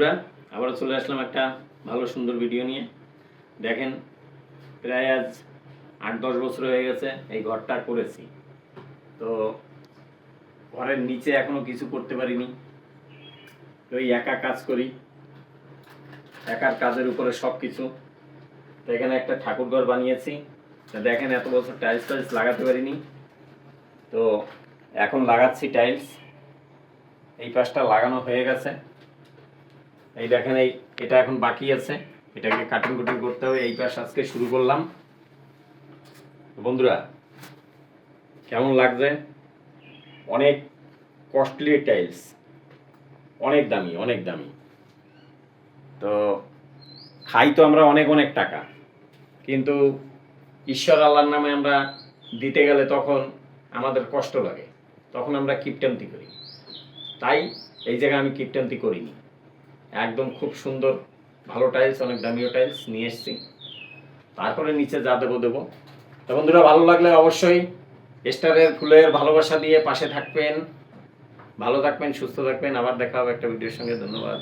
বন্ধুরা, আবারও চলে আসলাম একটা ভালো সুন্দর ভিডিও নিয়ে। দেখেন, প্রায় আজ 8-10 বছর হয়ে গেছে এই ঘরটা করেছি। তো ঘরের নিচে এখনো কিছু করতে পারিনি। ওই একা কাজ করি, একার কাজের উপরে সব কিছু। তো এখানে একটা ঠাকুর ঘর বানিয়েছি। তো দেখেন, এত বছর টাইলস লাগাতে পারিনি, তো এখন লাগাচ্ছি টাইলস। এই পাশটা লাগানো হয়ে গেছে। এই দেখেন, এটা এখন বাকি আছে, এটাকে কাটিং কুটিং করতে হবে। এই পাশ আজকে শুরু করলাম। বন্ধুরা, কেমন লাগছে? অনেক কস্টলি টাইলস, অনেক দামি, অনেক দামি। তো খাই তো আমরা অনেক অনেক টাকা, কিন্তু ঈশ্বর আল্লাহর নামে আমরা দিতে গেলে তখন আমাদের কষ্ট লাগে, তখন আমরা কিপটান্তি করি। তাই এই জায়গায় আমি কিপটান্তি করিনি, একদম খুব সুন্দর ভালো টাইলস, অনেক দামিও টাইলস নিয়ে এসেছি। তারপরে নিচে যা দেবো দেবো। তো বন্ধুরা, ভালো লাগলে অবশ্যই স্টারের ফুলের ভালোবাসা দিয়ে পাশে থাকবেন। ভালো থাকবেন, সুস্থ থাকবেন। আবার দেখা হবে একটা ভিডিওর সঙ্গে। ধন্যবাদ।